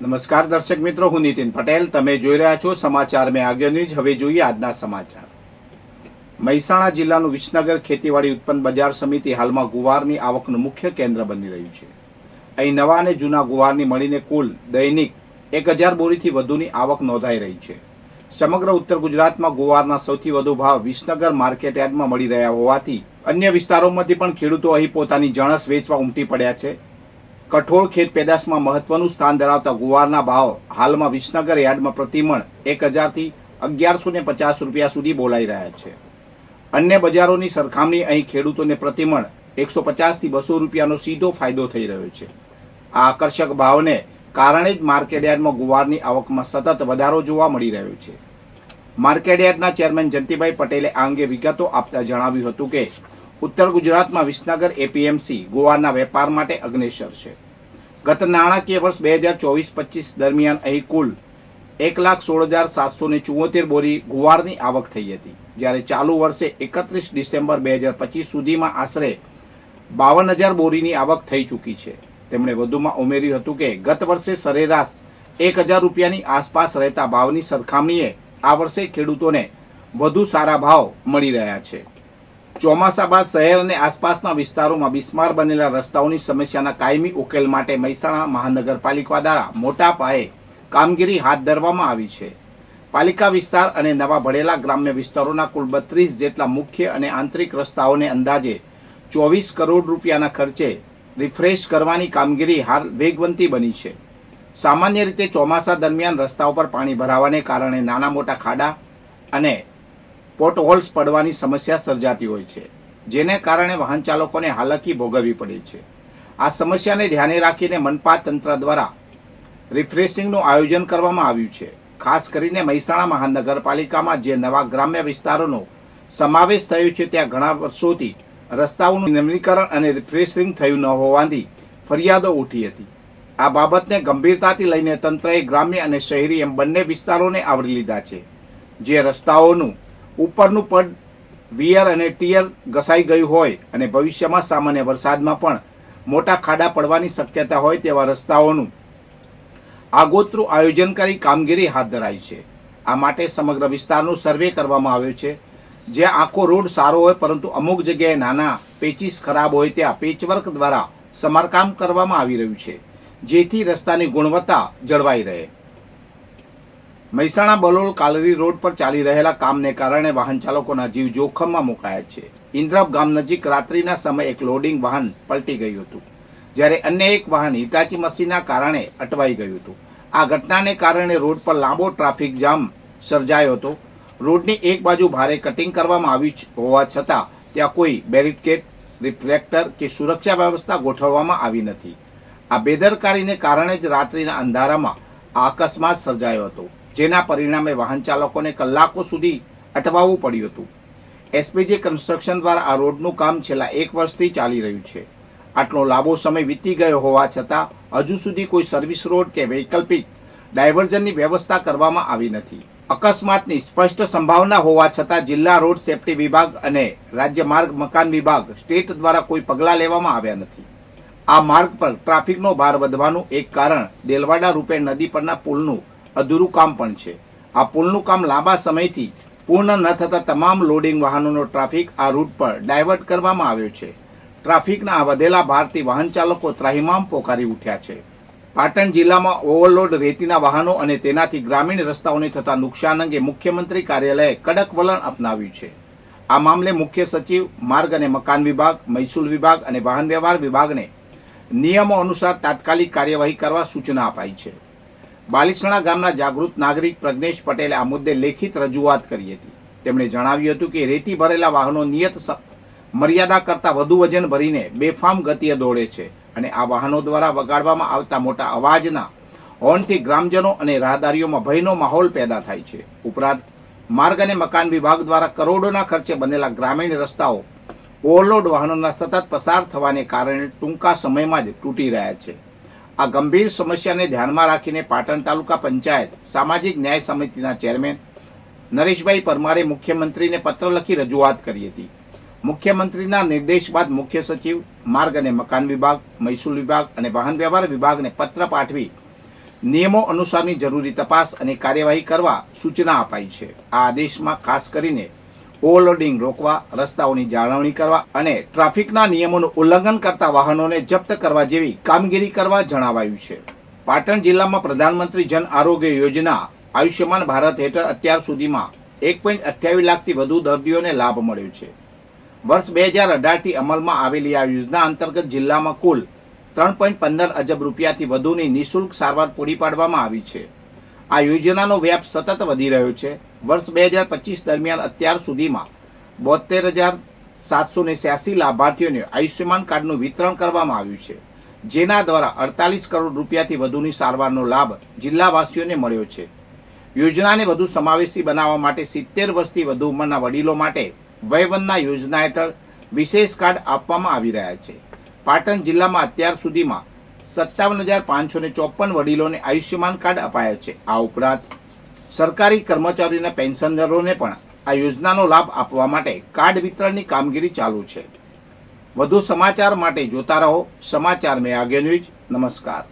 નમસ્કાર દર્શક મિત્રો, હું નીતિન પટેલ. તમે જોઈ રહ્યા છો સમાચાર મેં આગળ ન્યૂઝ. હવે જોઈએ આજના સમાચાર. મહેસાણા જિલ્લાનું વિસનગર ખેતીવાડી ઉત્પન્ન બજાર સમિતિ હાલમાં ગુવારની આવકનું મુખ્ય કેન્દ્ર બની રહ્યું છે. અહીં નવા અને જૂના ગુવારની મળીને કુલ દૈનિક 1000 બોરીથી વધુની આવક નોંધાઈ રહી છે. સમગ્ર ઉત્તર ગુજરાતમાં ગુવારના સૌથી વધુ ભાવ વિસનગર માર્કેટ યાર્ડમાં મળી રહ્યા હોવાથી અન્ય વિસ્તારોમાંથી પણ ખેડૂતો અહીં પોતાની જણસ વેચવા ઉમટી પડ્યા છે. કઠોળ ખેત પેદાશમાં મહત્વનું સ્થાન ધરાવતા ગુવારના ભાવ હાલમાં વિસનગર યાર્ડમાં પ્રતિમણ 1000 થી 1150 રૂપિયા સુધી બોલાઈ રહ્યા છે. અન્ય બજારોની સરખામણી અહીં ખેડૂતોને પ્રતિમણ 150 થી 200 રૂપિયાનો સીધો ફાયદો થઈ રહ્યો છે. આ આકર્ષક ભાવને કારણે જ માર્કેટ યાર્ડમાં ગુવારની આવકમાં સતત વધારો જોવા મળી રહ્યો છે. માર્કેટ યાર્ડના ચેરમેન જયંતિભાઈ પટેલે આ અંગે વિગતો આપતા જણાવ્યું હતું કે ઉત્તર ગુજરાતમાં વિસનગર એપીએમસી ગુવારના વેપાર માટે અગ્રેસર છે. ગત નાણાકીય વર્ષ 2024-25 દરમિયાન અહીં કુલ 1,16,774 બોરી ગુવારની આવક થઈ હતી, જ્યારે ચાલુ વર્ષે 31 ડિસેમ્બર 2025 સુધીમાં આશરે 52,000 બોરીની આવક થઈ ચૂકી છે. તેમણે વધુમાં ઉમેર્યું હતું કે ગત વર્ષે સરેરાશ 1,000 રૂપિયાની આસપાસ રહેતા ભાવની સરખામણીએ આ વર્ષે ખેડૂતોને વધુ સારા ભાવ મળી રહ્યા છે. ચોમાસા બાદ શહેર અને આસપાસના વિસ્તારોમાં બિસ્માર બનેલા રસ્તાઓની સમસ્યાના કાયમી ઉકેલ માટે મહેસાણા મહાનગરપાલિકા દ્વારા મોટા પાયે કામગીરી હાથ ધરવામાં આવી છે. પાલિકા વિસ્તાર અને નવા ભળેલા ગ્રામ્ય વિસ્તારોના કુલ 32 જેટલા મુખ્ય અને આંતરિક રસ્તાઓને અંદાજે 24 કરોડ રૂપિયાના ખર્ચે રિફ્રેશ કરવાની કામગીરી હાલ વેગવંતી બની છે. સામાન્ય રીતે ચોમાસા દરમિયાન રસ્તાઓ પર પાણી ભરાવાને કારણે નાના મોટા ખાડા અને પોટહોલ્સ પડવાની સમસ્યા સર્જાતી હોય છે, જેને કારણે વાહન ચાલકોને હાલાકી ભોગવવી પડે છે. આ સમસ્યાને ધ્યાને રાખીને મનપા તંત્ર દ્વારા રિફ્રેશિંગનું આયોજન કરવામાં આવ્યું છે. ખાસ કરીને મહેસાણા મહાનગરપાલિકામાં જે નવા ગ્રામ્ય વિસ્તારોનો સમાવેશ થયો છે, ત્યાં ઘણા વર્ષોથી રસ્તાઓનું નવીનીકરણ અને રિફ્રેશિંગ થયું ન હોવાની ફરિયાદો ઉઠી હતી. આ બાબતને ગંભીરતાથી લઈને તંત્રએ ગ્રામ્ય અને શહેરી એમ બંને વિસ્તારોને આવરી લીધા છે. જે રસ્તાઓનું ઉપરનું પડ વિયર અને ટીયર ઘસાઈ ગયું હોય અને ભવિષ્યમાં સામાન્ય વરસાદમાં પણ મોટા ખાડા પડવાની શક્યતા હોય તેવા રસ્તાઓનું આગોતરું આયોજન કરી કામગીરી હાથ ધરાઈ છે. આ માટે સમગ્ર વિસ્તારનો સર્વે કરવામાં આવ્યો છે. જ્યાં આખો રોડ સારો હોય પરંતુ અમુક જગ્યાએ નાના પેચીસ ખરાબ હોય ત્યાં પેચવર્ક દ્વારા સમારકામ કરવામાં આવી રહ્યું છે, જેથી રસ્તાની ગુણવત્તા જળવાઈ રહે. મહેસાણા બલોલ કાલરી રોડ પર ચાલી રહેલા કામને કારણે વાહન ચાલકોના જીવ જોખમમાં મુકાયા છે. ઇન્દ્રપ ગામ નજીક રાત્રિના સમયે એક લોડિંગ વાહન પલટી ગયું હતું, જ્યારે અન્ય એક વાહન હિટાચી મશીનના કારણે અટવાઈ ગયું હતું. આ ઘટનાને કારણે રોડ પર લાંબો ટ્રાફિક જામ સર્જાયો હતો. રોડની એક બાજુ ભારે કટિંગ કરવામાં આવી હોવા છતાં ત્યાં કોઈ બેરિકેડ, રિફ્લેક્ટર કે સુરક્ષા વ્યવસ્થા ગોઠવવામાં આવી નથી. આ બેદરકારીને કારણે જ રાત્રિના અંધારામાં આ અકસ્માત સર્જાયો હતો, જેના પરિણામે વાહન ચાલકોને કલાકો સુધી અટવાવવું પડ્યું હતું. એસપીજી કન્સ્ટ્રક્શન દ્વારા આ રોડનું કામ છેલ્લા 1 વર્ષથી ચાલી રહ્યું છે. આટલો લાંબો સમય વીતી ગયો હોવા છતાં હજુ સુધી કોઈ સર્વિસ રોડ કે વૈકલ્પિક ડાયવર્ઝનની વ્યવસ્થા કરવામાં આવી નથી. અકસ્માતની સ્પષ્ટ સંભાવના હોવા છતાં જિલ્લા રોડ સેફટી વિભાગ અને રાજ્ય માર્ગ મકાન વિભાગ સ્ટેટ દ્વારા કોઈ પગલાં લેવામાં આવ્યા નથી. આ માર્ગ પર ટ્રાફિકનો ભાર વધવાનું એક કારણ દેલવાડા રૂપે નદી પરના પુલનું અધૂરું કામ પણ છે. આ પુલનું કામ લાંબા સમયથી પૂર્ણ ન થતા તમામ લોડિંગ વાહનોનો ટ્રાફિક આ રૂટ પર ડાયવર્ટ કરવામાં આવ્યો છે. ટ્રાફિકના આ વધેલા ભારથી વાહન ચાલકો ત્રાહિમામ પોકારી ઉઠ્યા છે. પાટણ જિલ્લામાં ઓવરલોડ રેતીના વાહનો અને તેનાથી ગ્રામીણ રસ્તાઓને થતા નુકસાન અંગે મુખ્યમંત્રી કાર્યાલયે કડક વલણ અપનાવ્યું છે. આ મામલે મુખ્ય સચિવ, માર્ગ અને મકાન વિભાગ, મહેસૂલ વિભાગ અને વાહન વ્યવહાર વિભાગને નિયમો અનુસાર તાત્કાલિક કાર્યવાહી કરવા સૂચના અપાઈ છે. બાલિસણા ગામના જાગૃત નાગરિક પ્રજ્ઞેશ પટેલે આ મુદ્દે લેખિત રજૂઆત કરી હતી. તેમણે જણાવ્યું હતું કે રેતી ભરેલા વાહનો નિયત મર્યાદા કરતાં વધુ વજન ભરીને બેફામ ગતિએ દોડે છે અને આ વાહનો દ્વારા વગાડવામાં આવતા મોટા અવાજના હોર્નથી ગ્રામજનો અને રાહદારીઓમાં ભયનો માહોલ પેદા થાય છે. ઉપરાંત માર્ગ અને મકાન વિભાગ દ્વારા કરોડોના ખર્ચે બનેલા ગ્રામીણ રસ્તાઓ ઓવરલોડ વાહનોના સતત પસાર થવાને કારણે ટૂંકા સમયમાં જ તૂટી રહ્યા છે. આ ગંભીર સમસ્યાને ધ્યાનમાં રાખીને પાટણ તાલુકા પંચાયત સામાજિક ન્યાય સમિતિના ચેરમેન નરેશભાઈ પરમારે મુખ્યમંત્રીને પત્ર લખી રજૂઆત કરી હતી. મુખ્યમંત્રીના નિર્દેશ બાદ મુખ્ય સચિવ, માર્ગ અને મકાન વિભાગ, મહેસૂલ વિભાગ અને વાહન વ્યવહાર વિભાગને પત્ર પાઠવી નિયમો અનુસારની જરૂરી તપાસ અને કાર્યવાહી કરવા સૂચના અપાઈ છે. આ આદેશમાં ખાસ કરીને ઓવરલોડિંગ રોકવા, રસ્તાઓની જાળવણી કરવા અને ટ્રાફિકના નિયમોનું ઉલ્લંઘન કરતા વાહનોને જપ્ત કરવા જેવી કામગીરી કરવા જણાવાયું છે. પાટણ જિલ્લામાં પ્રધાનમંત્રી જન આરોગ્ય યોજના આયુષ્યમાન ભારત હેઠળ અત્યાર સુધીમાં 1.28 લાખથી વધુ દર્દીઓને લાભ મળ્યો છે. વર્ષ 2018થી અમલમાં આવેલી આ યોજના અંતર્ગત જિલ્લામાં કુલ 3.15 અજબ રૂપિયાથી વધુની નિઃશુલ્ક સારવાર પૂરી પાડવામાં આવી છે. આ યોજનાનો વ્યાપ સતત વધી રહ્યો છે. વર્ષ 2025 દરમિયાન અત્યાર સુધીમાં 72,786 લાભાર્થીઓને આયુષ્યમાન કાર્ડનું વિતરણ કરવામાં આવ્યું છે, જેના દ્વારા 48 કરોડ રૂપિયાથી વધુની સારવારનો લાભ જિલ્લાવાસીઓને મળ્યો છે. યોજનાને વધુ સમાવેશી બનાવવા માટે 70 વર્ષથી વધુ ઉંમરના વડીલો માટે વયવંદના યોજના હેઠળ વિશેષ કાર્ડ આપવામાં આવી રહ્યા છે. પાટણ જિલ્લામાં અત્યાર સુધીમાં 57,554 વડીલોને આયુષ્યમાન કાર્ડ અપાયા છે. આ ઉપરાંત સરકારી કર્મચારીઓના પેન્શનરોને પણ આ યોજનાનો લાભ આપવા માટે કાર્ડ વિતરણની કામગીરી ચાલુ છે. વધુ સમાચાર માટે જોતા રહો સમાચાર મેં આગે ન્યૂઝ. નમસ્કાર.